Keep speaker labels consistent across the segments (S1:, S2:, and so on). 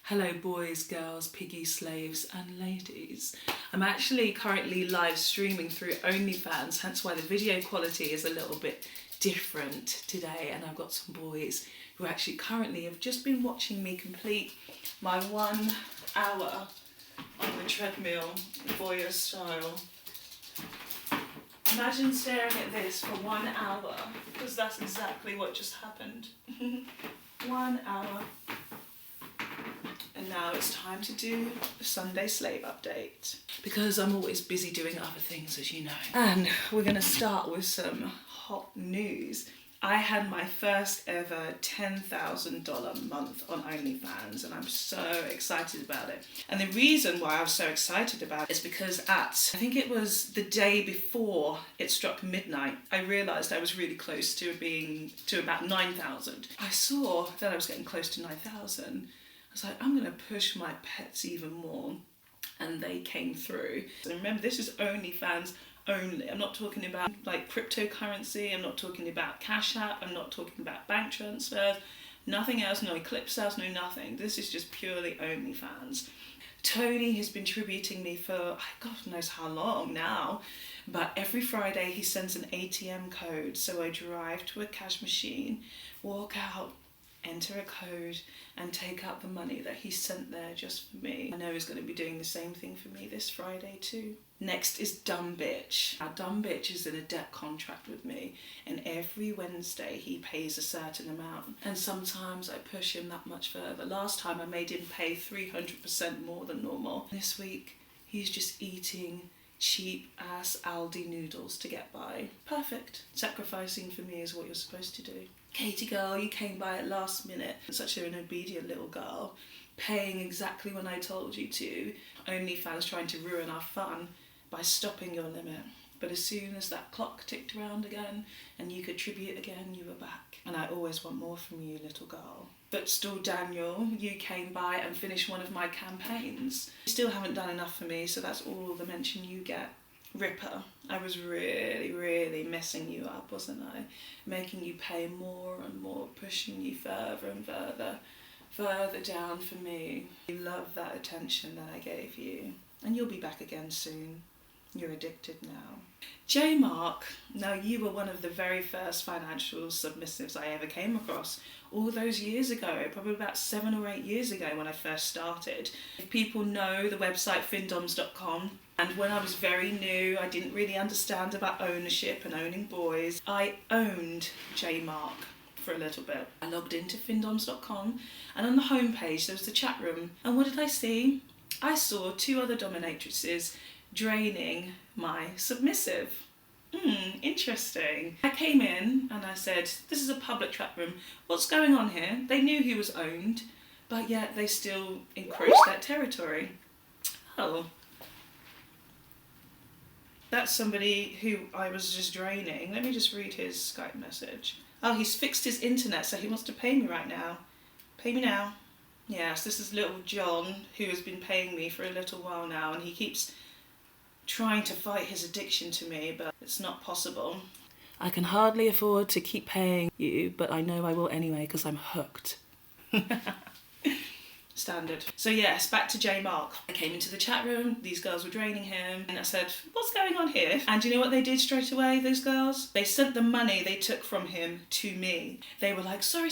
S1: Hello boys, girls, piggy slaves and ladies. I'm actually currently live streaming through OnlyFans, hence why the video quality is a little bit different today, and I've got some boys who actually currently have just been watching me complete my 1 hour on the treadmill, voyeur style. Imagine staring at this for 1 hour, because that's exactly what just happened. 1 hour. And now it's time to do the Sunday Slave update, because I'm always busy doing other things, as you know. And we're going to start with some hot news. I had my first ever $10,000 month on OnlyFans, and I'm so excited about it. And the reason why I was so excited about it is because I think it was the day before it struck midnight, I realised I was really close to about 9,000. I saw that I was getting close to 9,000. I was like, I'm going to push my pets even more. And they came through. So remember, this is OnlyFans only. I'm not talking about like cryptocurrency. I'm not talking about Cash App. I'm not talking about bank transfers. Nothing else, no clip sales, no nothing. This is just purely OnlyFans. Tony has been tributing me for God knows how long now. But every Friday he sends an ATM code. So I drive to a cash machine, walk out, enter a code and take out the money that he sent there just for me. I know he's going to be doing the same thing for me this Friday too. Next is Dumb Bitch. Now Dumb Bitch is in a debt contract with me, and every Wednesday he pays a certain amount, and sometimes I push him that much further. Last time I made him pay 300% more than normal. This week he's just eating cheap ass Aldi noodles to get by. Perfect. Sacrificing for me is what you're supposed to do. Katie girl, you came by at last minute. Such an obedient little girl, paying exactly when I told you to. OnlyFans trying to ruin our fun by stopping your limit. But as soon as that clock ticked around again and you could tribute again, you were back. And I always want more from you, little girl. But still, Daniel, you came by and finished one of my campaigns. You still haven't done enough for me, so that's all the mention you get. Ripper, I was really messing you up, wasn't I? Making you pay more and more, pushing you further and further down for me. You love that attention that I gave you. And you'll be back again soon. You're addicted now. J Mark, now you were one of the very first financial submissives I ever came across. All those years ago, probably about 7 or 8 years ago when I first started. If people know the website findoms.com, and when I was very new, I didn't really understand about ownership and owning boys. I owned J Mark for a little bit. I logged into findoms.com, and on the homepage there was the chat room. And what did I see? I saw 2 other dominatrixes draining my submissive. Interesting. I came in and I said, this is a public chat room. What's going on here? They knew he was owned, but yet they still encroached that territory. Oh. That's somebody who I was just draining. Let me just read his Skype message. Oh, he's fixed his internet, so he wants to pay me right now. Pay me now. Yes, this is little John, who has been paying me for a little while now, and he keeps trying to fight his addiction to me, but it's not possible. I can hardly afford to keep paying you, but I know I will anyway because I'm hooked. Standard. So yes, back to J Mark. I came into the chat room, these girls were draining him, and I said, what's going on here? And you know what they did straight away, those girls? They sent the money they took from him to me. They were like, sorry.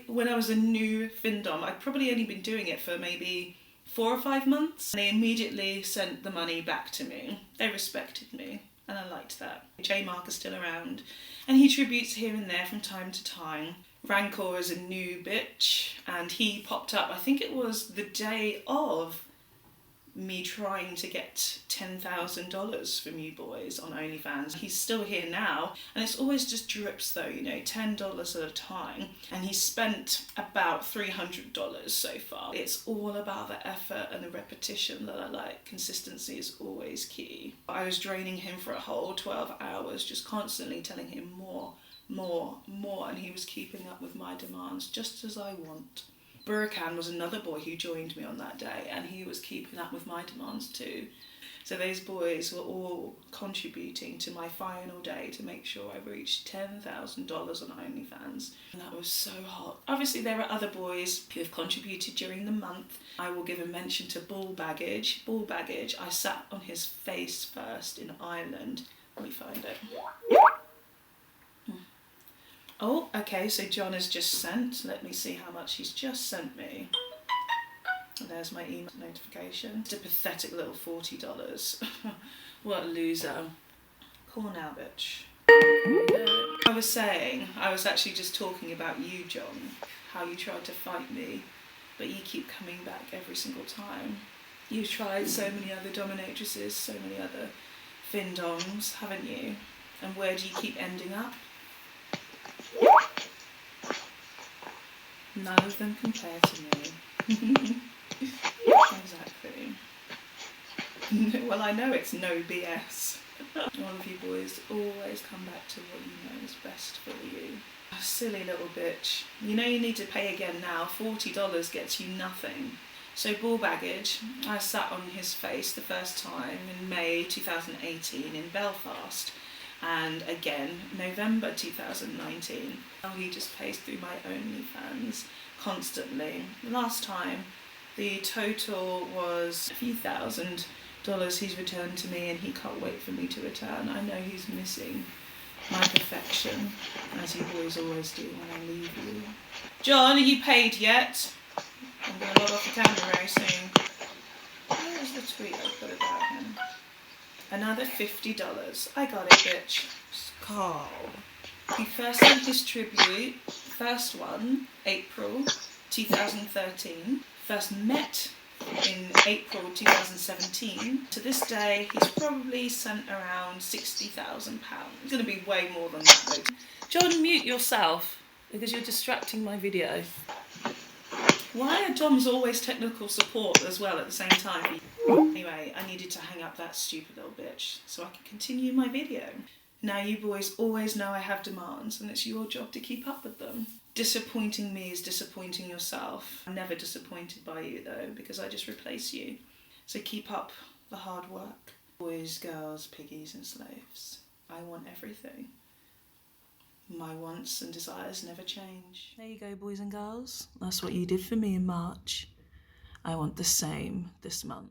S1: When I was a new Findom, I'd probably only been doing it for maybe 4 or 5 months. And they immediately sent the money back to me. They respected me, and I liked that. J Mark is still around, and he tributes here and there from time to time. Rancor is a new bitch, and he popped up, I think it was the day of me trying to get $10,000 from you boys on OnlyFans. He's still here now, and it's always just drips though, you know, $10 at a time, and he spent about $300 so far. It's all about the effort and the repetition that I like. Consistency is always key. I was draining him for a whole 12 hours, just constantly telling him more, and he was keeping up with my demands, just as I want. Burkan was another boy who joined me on that day, and he was keeping up with my demands too. So those boys were all contributing to my final day to make sure I reached $10,000 on OnlyFans. And that was so hot. Obviously there are other boys who have contributed during the month. I will give a mention to Ball Baggage. Ball Baggage, I sat on his face first in Ireland. Let me find it. Oh, okay, so John has just sent. Let me see how much he's just sent me. There's my email notification. It's a pathetic little $40. What a loser. Call now, bitch. I was saying, I was actually just talking about you, John, how you tried to fight me, but you keep coming back every single time. You've tried so many other dominatrices, so many other Findoms, haven't you? And where do you keep ending up? None of them compare to me. Exactly. Well, I know it's no BS. All of you boys always come back to what you know is best for you. Silly little bitch. You know you need to pay again now. $40 gets you nothing. So Ball Baggage, I sat on his face the first time in May 2018 in Belfast. And again, November 2019. Now he just pays through my OnlyFans constantly. Last time, the total was a few $1,000s he's returned to me, and he can't wait for me to return. I know he's missing my perfection, as you boys always do when I leave you. John, are you paid yet? I'm going to log off the camera very soon. Where is the tweet I put about him? Another $50. I got it, bitch. Carl. He first sent his tribute, first one, April 2013. First met in April 2017. To this day, he's probably sent around £60,000. It's going to be way more than that, though. John, mute yourself, because you're distracting my video. Why are Doms always technical support as well at the same time? Anyway, I needed to hang up that stupid little bitch so I can continue my video. Now you boys always know I have demands, and it's your job to keep up with them. Disappointing me is disappointing yourself. I'm never disappointed by you though, because I just replace you. So keep up the hard work. Boys, girls, piggies and slaves. I want everything. My wants and desires never change. There you go, boys and girls. That's what you did for me in March. I want the same this month.